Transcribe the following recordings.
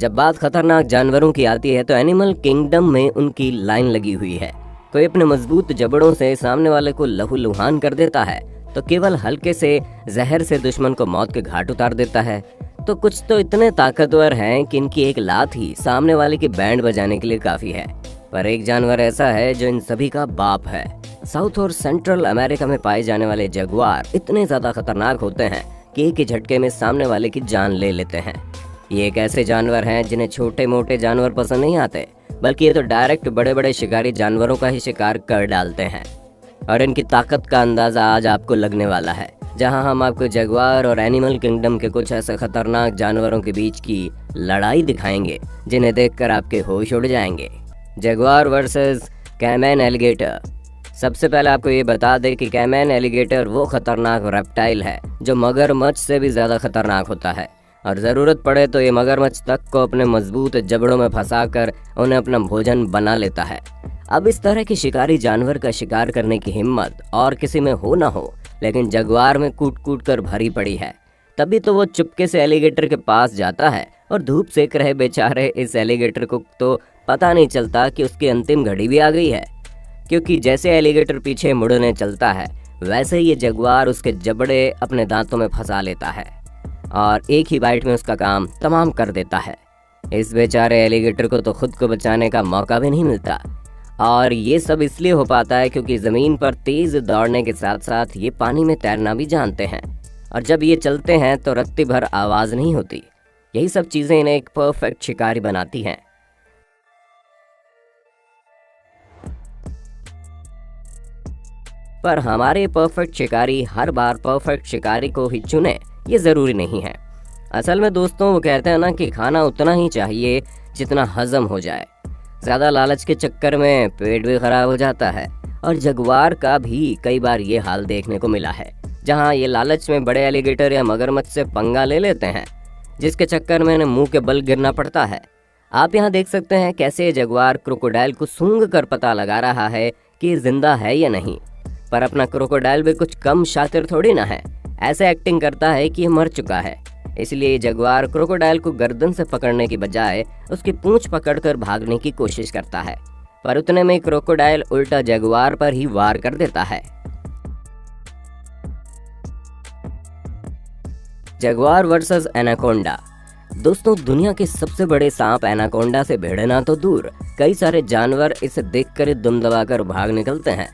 जब बात खतरनाक जानवरों की आती है तो एनिमल किंगडम में उनकी लाइन लगी हुई है। कोई अपने मजबूत जबड़ों से सामने वाले को लहूलुहान कर देता है तो केवल हल्के से जहर से दुश्मन को मौत के घाट उतार देता है। तो कुछ तो इतने ताकतवर हैं कि इनकी एक लात ही सामने वाले की बैंड बजाने के लिए काफी है। पर एक जानवर ऐसा है जो इन सभी का बाप है। साउथ और सेंट्रल अमेरिका में पाए जाने वाले जगुआर इतने ज्यादा खतरनाक होते हैं कि एक ही झटके में सामने वाले की जान ले लेते हैं। ये एक ऐसे जानवर हैं जिन्हें छोटे मोटे जानवर पसंद नहीं आते, बल्कि ये तो डायरेक्ट बड़े बड़े शिकारी जानवरों का ही शिकार कर डालते हैं। और इनकी ताकत का अंदाजा आज आपको लगने वाला है, जहां हम आपको जगुआर और एनिमल किंगडम के कुछ ऐसे खतरनाक जानवरों के बीच की लड़ाई दिखाएंगे जिन्हें देखकर आपके होश उड़ जाएंगे। Jaguar versus caiman alligator. सबसे पहले आपको ये बता दें कि कैमन एलिगेटर वो खतरनाक रेप्टाइल है जो मगरमच्छ से भी ज़्यादा खतरनाक होता है, और ज़रूरत पड़े तो ये मगरमच्छ तक को अपने मजबूत जबड़ों में फंसाकर उन्हें अपना भोजन बना लेता है। अब इस तरह के शिकारी जानवर का शिकार करने की हिम्मत और किसी में हो ना हो, लेकिन जगुआर में कूट कूट कर भरी पड़ी है। तभी तो वो चुपके से एलिगेटर के पास जाता है और धूप सेक रहे बेचारे इस एलिगेटर को तो पता नहीं चलता कि उसकी अंतिम घड़ी भी आ गई है, क्योंकि जैसे एलिगेटर पीछे मुड़ने चलता है वैसे ही ये जगुआर उसके जबड़े अपने दांतों में फंसा लेता है और एक ही बाइट में उसका काम तमाम कर देता है। इस बेचारे एलिगेटर को तो खुद को बचाने का मौका भी नहीं मिलता, और ये सब इसलिए हो पाता है क्योंकि ज़मीन पर तेज़ दौड़ने के साथ साथ ये पानी में तैरना भी जानते हैं, और जब ये चलते हैं तो रत्ती भर आवाज़ नहीं होती। यही सब चीज़ें इन्हें एक परफेक्ट शिकारी बनाती हैं। पर हमारे परफेक्ट शिकारी हर बार परफेक्ट शिकारी को ही चुने ये ज़रूरी नहीं है। असल में दोस्तों, वो कहते हैं ना कि खाना उतना ही चाहिए जितना हजम हो जाए। ज़्यादा लालच के चक्कर में पेट भी खराब हो जाता है, और जगुआर का भी कई बार ये हाल देखने को मिला है, जहां ये लालच में बड़े एलिगेटर या मगरमच्छ से पंगा ले लेते हैं, जिसके चक्कर में इन्हें मुंह के बल गिरना पड़ता है। आप यहाँ देख सकते हैं कैसे जगुआर क्रोकोडाइल को सूंघ कर पता लगा रहा है कि ये जिंदा है या नहीं, पर अपना क्रोकोडाइल भी कुछ कम शातिर थोड़ी ना है। ऐसे एक्टिंग करता है कि ये मर चुका है। इसलिए जगुआर क्रोकोडाइल को गर्दन से पकड़ने की बजाय उसकी पूंछ पकड़कर भागने की कोशिश करता है, पर उतने में क्रोकोडाइल उल्टा जगुआर पर ही वार कर देता है। Jaguar versus anaconda. दोस्तों, दुनिया के सबसे बड़े सांप एनाकोंडा से भिड़ना तो दूर, कई सारे जानवर इसे देखकर दुम दबाकर भाग निकलते हैं।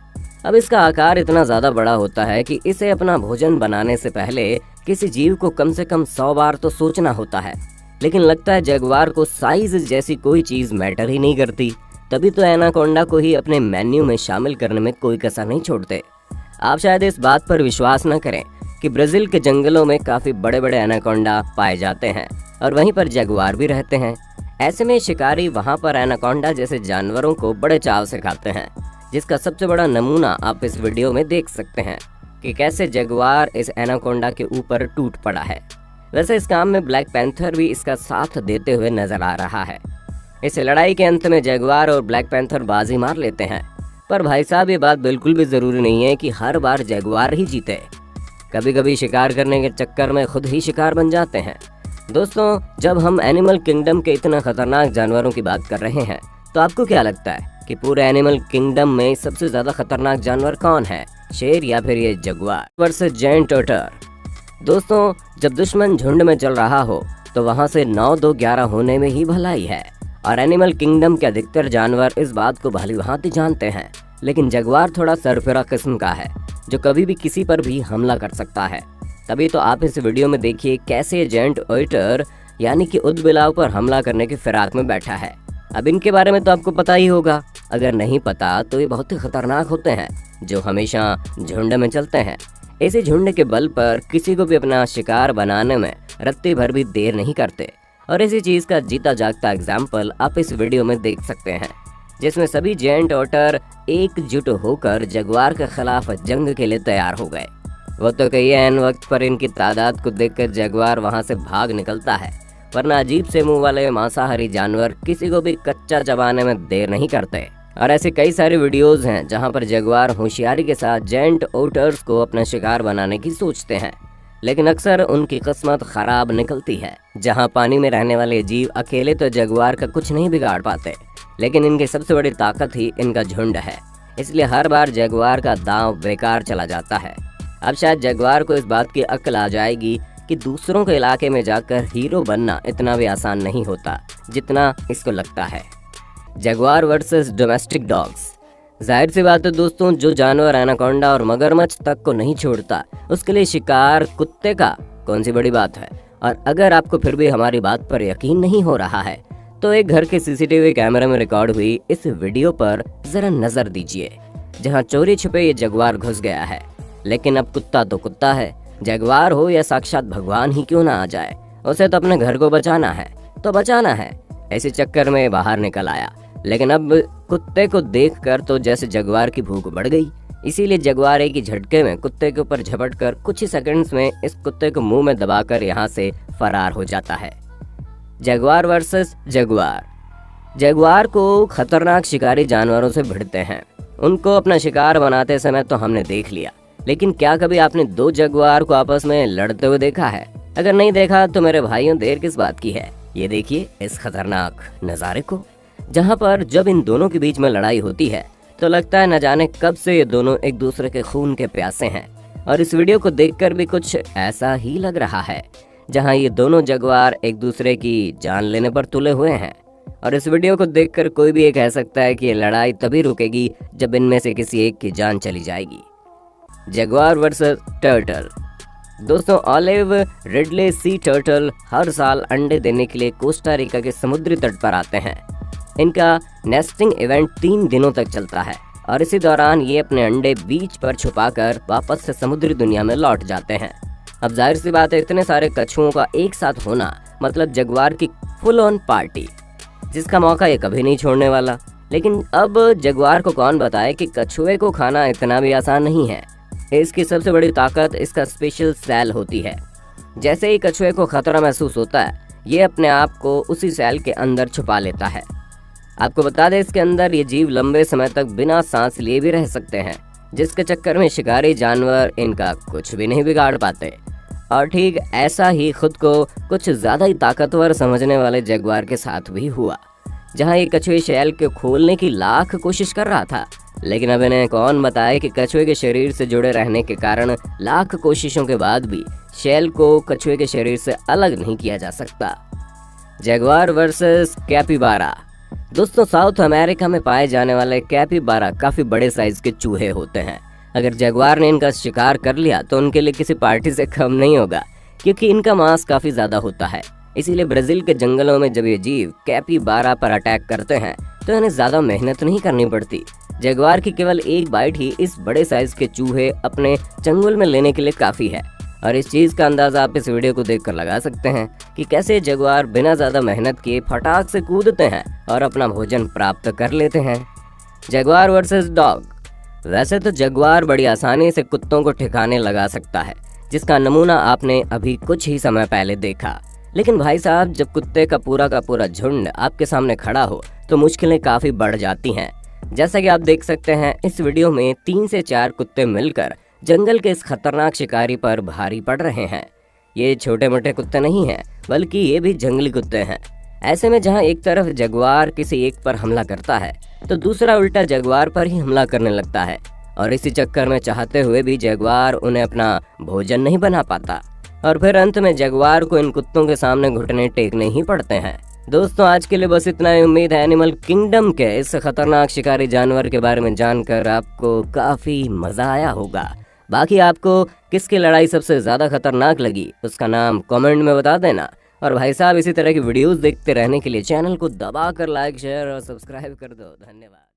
अब इसका आकार इतना ज़्यादा बड़ा होता है कि इसे अपना भोजन बनाने से पहले किसी जीव को कम से कम 100 बार तो सोचना होता है, लेकिन लगता है जगुआर को साइज जैसी कोई चीज़ मैटर ही नहीं करती। तभी तो एनाकोंडा को ही अपने मेन्यू में शामिल करने में कोई कसर नहीं छोड़ते। आप शायद इस बात पर विश्वास न करें कि ब्राज़ील के जंगलों में काफ़ी बड़े बड़े एनाकोंडा पाए जाते हैं और वहीं पर जगुआर भी रहते हैं। ऐसे में शिकारी वहाँ पर एनाकोंडा जैसे जानवरों को बड़े चाव से खाते हैं, जिसका सबसे बड़ा नमूना आप इस वीडियो में देख सकते हैं कि कैसे जगुआर इस एनाकोंडा के ऊपर टूट पड़ा है। वैसे इस काम में ब्लैक पैंथर भी इसका साथ देते हुए नजर आ रहा है। इस लड़ाई के अंत में जगुआर और ब्लैक पैंथर बाजी मार लेते हैं, पर भाई साहब ये बात बिल्कुल भी ज़रूरी नहीं है कि हर बार जगुआर ही जीते। कभी कभी शिकार करने के चक्कर में खुद ही शिकार बन जाते हैं। दोस्तों, जब हम एनिमल किंगडम के इतना खतरनाक जानवरों की बात कर रहे हैं तो आपको क्या लगता है कि पूरे एनिमल किंगडम में सबसे ज्यादा खतरनाक जानवर कौन है, शेर या फिर ये जगुआर वर्सेस जायंट टर्टल? दोस्तों, जब दुश्मन झुंड में चल रहा हो तो वहां से 9-2-11 होने में ही भलाई है, और एनिमल किंगडम के अधिकतर जानवर इस बात को भली भांति जानते हैं। लेकिन जगुआर थोड़ा सरफिरा किस्म का है जो कभी भी किसी पर भी हमला कर सकता है। तभी तो आप इस वीडियो में देखिए कैसे जायंट टर्टल यानी कि ऊदबिलाव पर हमला करने की फिराक में बैठा है। अब इनके बारे में तो आपको पता ही होगा, अगर नहीं पता तो ये बहुत ही खतरनाक होते हैं जो हमेशा झुंड में चलते हैं। ऐसे झुंड के बल पर किसी को भी अपना शिकार बनाने में रत्ती भर भी देर नहीं करते, और इसी चीज़ का जीता जागता एग्जाम्पल आप इस वीडियो में देख सकते हैं, जिसमें सभी जायंट टर्टल एकजुट होकर जगुआर के खिलाफ जंग के लिए तैयार हो गए। वो तो कहिए ऐन वक्त पर इनकी तादाद को देखकर जगुआर वहाँ से भाग निकलता है, वरना अजीब से मुंह वाले मांसाहारी जानवर किसी को भी कच्चा चबाने में देर नहीं करते। और ऐसे कई सारे वीडियोस हैं जहां पर जगुआर होशियारी के साथ जायंट ओटर्स को अपना शिकार बनाने की सोचते हैं। लेकिन अक्सर उनकी किस्मत खराब निकलती है। जहां पानी में रहने वाले जीव अकेले तो जगुआर का कुछ नहीं बिगाड़ पाते, लेकिन इनकी सबसे बड़ी ताकत ही इनका झुंड है। इसलिए हर बार जगुआर का दांव बेकार चला जाता है। अब शायद जगुआर को इस बात की अक्ल आ जाएगी कि दूसरों के इलाके में जाकर हीरो बनना इतना भी आसान नहीं होता जितना इसको लगता है। Jaguar versus domestic dogs. जाहिर सी बात है दोस्तों, जो जानवर एनाकोंडा और मगरमच्छ तक को नहीं छोड़ता, उसके लिए शिकार कुत्ते का कौन सी बड़ी बात है। और अगर आपको फिर भी हमारी बात पर यकीन नहीं हो रहा है तो एक घर के सीसीटीवी कैमरे में रिकॉर्ड हुई इस वीडियो पर जरा नजर दीजिए, जहां चोरी छुपे ये जगुआर घुस गया है। लेकिन अब कुत्ता तो कुत्ता है, जगुआर हो या साक्षात भगवान ही क्यों ना आ जाए, उसे तो अपने घर को बचाना है तो बचाना है। ऐसे चक्कर में बाहर निकल आया, लेकिन अब कुत्ते को देखकर तो जैसे जगुआर की भूख बढ़ गई। इसीलिए जगुआर एक ही झटके में कुत्ते के ऊपर झपटकर कुछ ही सेकंड्स में इस कुत्ते को मुंह में दबाकर यहाँ से फरार हो जाता है। Jaguar versus Jaguar. जगुआर को खतरनाक शिकारी जानवरों से भिड़ते हैं। उनको अपना शिकार बनाते समय तो हमने देख लिया, लेकिन क्या कभी आपने दो जगुआर को आपस में लड़ते हुए देखा है? अगर नहीं देखा तो मेरे भाइयों, देर किस बात की है, ये देखिए इस खतरनाक नज़ारे को, जहाँ पर जब इन दोनों के बीच में लड़ाई होती है तो लगता है न जाने कब से ये दोनों एक दूसरे के खून के प्यासे हैं। और इस वीडियो को देखकर भी कुछ ऐसा ही लग रहा है, जहाँ ये दोनों जगुआर एक दूसरे की जान लेने पर तुले हुए हैं। और इस वीडियो को देखकर कोई भी ये कह सकता है कि ये लड़ाई तभी रुकेगी जब इनमें से किसी एक की जान चली जाएगी। Jaguar versus turtle. दोस्तों, ऑलिव रिडले सी टर्टल हर साल अंडे देने के लिए कोस्टा रिका के समुद्री तट पर आते हैं। इनका नेस्टिंग इवेंट 3 दिनों तक चलता है और इसी दौरान ये अपने अंडे बीच पर छुपाकर वापस से समुद्री दुनिया में लौट जाते हैं। अब जाहिर सी बात है, इतने सारे कछुओं का एक साथ होना मतलब जगुआर की फुल ऑन पार्टी, जिसका मौका ये कभी नहीं छोड़ने वाला। लेकिन अब जगुआर को कौन बताए कि कछुए को खाना इतना भी आसान नहीं है। इसकी सबसे बड़ी ताकत इसका स्पेशल सेल होती है। जैसे ही कछुए को खतरा महसूस होता है, ये अपने आप को उसी सेल के अंदर छुपा लेता है। आपको बता दें, इसके अंदर ये जीव लंबे समय तक बिना सांस लिए भी रह सकते हैं, जिसके चक्कर में शिकारी जानवर इनका कुछ भी नहीं बिगाड़ पाते। और ठीक ऐसा ही खुद को कुछ ज्यादा ही ताकतवर समझने वाले जगुआर के साथ भी हुआ, जहां ये कछुए शैल को खोलने की लाख कोशिश कर रहा था। लेकिन अब इन्हें कौन बताए कि कछुए के शरीर से जुड़े रहने के कारण लाख कोशिशों के बाद भी शैल को कछुए के शरीर से अलग नहीं किया जा सकता। Jaguar versus capybara. दोस्तों, साउथ अमेरिका में पाए जाने वाले कैपिबारा काफी बड़े साइज के चूहे होते हैं। अगर जगुआर ने इनका शिकार कर लिया तो उनके लिए किसी पार्टी से कम नहीं होगा, क्योंकि इनका मांस काफी ज्यादा होता है। इसीलिए ब्राजील के जंगलों में जब ये जीव कैपिबारा पर अटैक करते हैं तो इन्हें ज्यादा मेहनत नहीं करनी पड़ती। जगुआर की केवल एक बाइट ही इस बड़े साइज के चूहे अपने चंगुल में लेने के लिए काफी है। और इस चीज का अंदाजा आप इस वीडियो को देखकर लगा सकते हैं कि कैसे जगुआर बिना ज्यादा मेहनत किए फटाक से कूदते हैं और अपना भोजन प्राप्त कर लेते हैं। Jaguar versus dog. वैसे तो जगुआर बड़ी आसानी से कुत्तों को ठिकाने लगा सकता है, जिसका नमूना आपने अभी कुछ ही समय पहले देखा। लेकिन भाई साहब, जब कुत्ते का पूरा झुंड आपके सामने खड़ा हो तो मुश्किलें काफी बढ़ जाती हैं। जैसा कि आप देख सकते हैं, इस वीडियो में 3 से 4 कुत्ते मिलकर जंगल के इस खतरनाक शिकारी पर भारी पड़ रहे हैं। ये छोटे मोटे कुत्ते नहीं हैं, बल्कि ये भी जंगली कुत्ते हैं। ऐसे में जहां एक तरफ जगुआर किसी एक पर हमला करता है तो दूसरा उल्टा जगुआर पर ही हमला करने लगता है। और इसी चक्कर में चाहते हुए भी जगुआर उन्हें अपना भोजन नहीं बना पाता और फिर अंत में जगुआर को इन कुत्तों के सामने घुटने टेकने ही पड़ते हैं। दोस्तों, आज के लिए बस इतना ही। उम्मीद है एनिमल किंगडम के इस खतरनाक शिकारी जानवर के बारे में जानकर आपको काफी मजा आया होगा। बाकी आपको किसकी लड़ाई सबसे ज्यादा खतरनाक लगी, उसका नाम कमेंट में बता देना। और भाई साहब, इसी तरह की वीडियोस देखते रहने के लिए चैनल को दबाकर लाइक, शेयर और सब्सक्राइब कर दो। धन्यवाद।